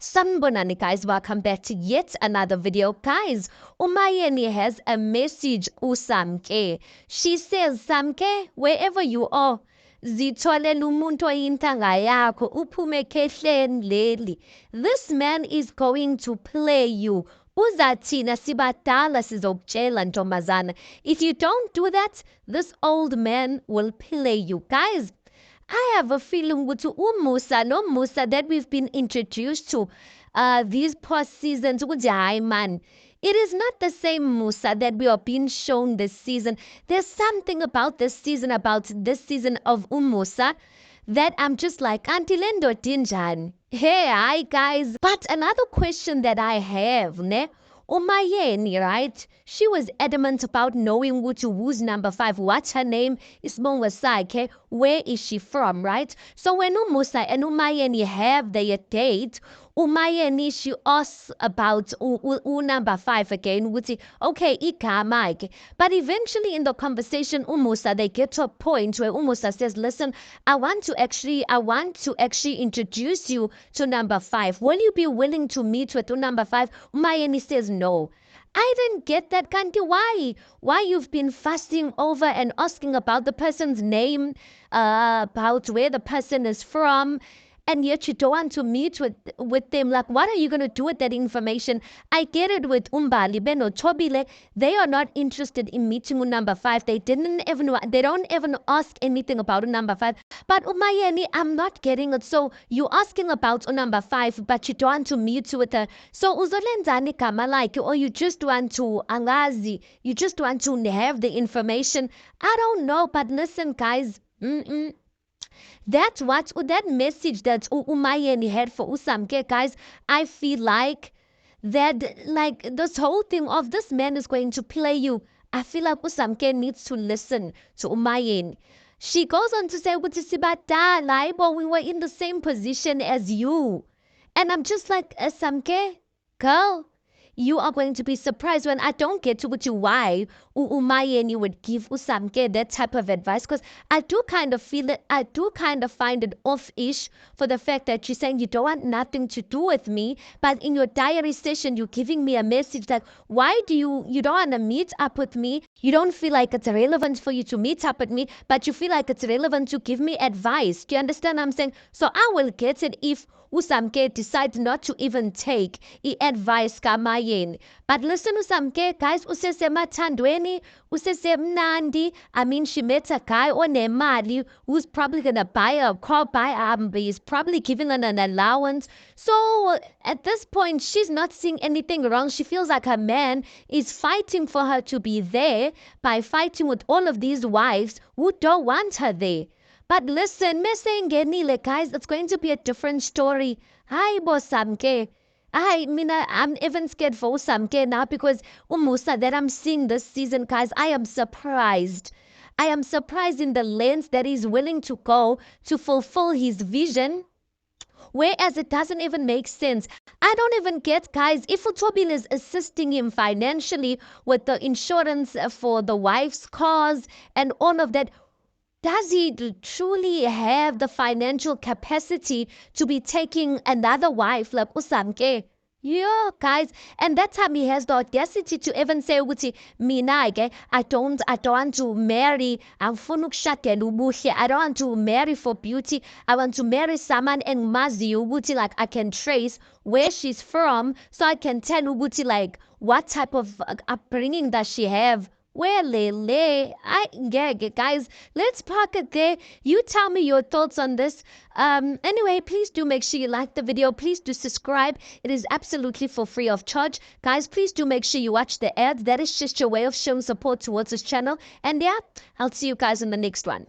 Sanibonani guys, welcome back to yet another video. Guys, Umayeni has a message uSamke. She says, Samke, wherever you are, zitholele umuntu oyintanga yakho uphume ekhehleni leli. This man is going to play you. Uzathina sibadala sizokutshela ntombazana. If you don't do that, this old man will play you. Guys, I have a feeling with Musa, no Musa that we've been introduced to these past seasons. Hi man, it is not the same Musa that we are being shown this season. There's something about this season of Musa that I'm just like Auntie Lendo Tinjan. Hey, hi guys. But another question that I have, ne? Umayeni, right? She was adamant about knowing who's number 5. What's her name? Ismongwasake. Where is she from, right? So when Umusa and Umayeni have their date, Umayeni, she asks about number 5 again. Okay, igama. But eventually in the conversation, Umusa, they get to a point where Umusa says, listen, I want to actually introduce you to number 5. Will you be willing to meet with number 5? Umayeni says no. I didn't get that, Kanti. Why you've been fussing over and asking about the person's name, about where the person is from, and yet you don't want to meet with them. Like, what are you going to do with that information? I get it with Umbali, Beno, Tobile. They are not interested in meeting with number 5. They don't even ask anything about number 5. But Umayeni, I'm not getting it. So you asking about number 5, but you don't want to meet with her. So uzolenzani kama like, or you just want to angazi, you just want to have the information. I don't know, but listen, guys. That message that Umayeni had for Usamke, guys, I feel like this whole thing of this man is going to play you. I feel like Usamke needs to listen to Umayeni. She goes on to say, but we were in the same position as you. And I'm just like, Samke, girl, you are going to be surprised when I don't get to why Umayeni would give Usamke that type of advice, because I do kind of feel it. I do kind of find it off-ish for the fact that she's saying you don't want nothing to do with me, but in your diary session you're giving me a message that why do you don't want to meet up with me? You don't feel like it's relevant for you to meet up with me, but you feel like it's relevant to give me advice. Do you understand what I'm saying? So I will get it if Usamke decides not to even take advice kamayeni. But listen, Usamke, guys, usesemathandweni, usesemnandi. I mean, she met a guy onemali who's probably gonna buy a car, he's probably giving her an allowance. So at this point, she's not seeing anything wrong. She feels like her man is fighting for her to be there by fighting with all of these wives who don't want her there. But listen, mesengenile, guys, it's going to be a different story. Hi, boss Samke. I'm even scared for Samke now because Umusa that I'm seeing this season, guys, I am surprised. I am surprised in the lengths that he's willing to go to fulfill his vision, whereas it doesn't even make sense. I don't even get, guys, if Utobile is assisting him financially with the insurance for the wife's cars and all of that, does he truly have the financial capacity to be taking another wife like Usamke? Yeah, guys, and that time he has the audacity to even say, Mina, I don't want to marry. I don't want to marry for beauty. I want to marry someone and mazi ubuti like I can trace where she's from, so I can tell ubuti like what type of upbringing does she have. Well, guys, let's park it there. You tell me your thoughts on this. Anyway, please do make sure you like the video. Please do subscribe. It is absolutely for free of charge. Guys, please do make sure you watch the ads. That is just your way of showing support towards this channel. And yeah, I'll see you guys in the next one.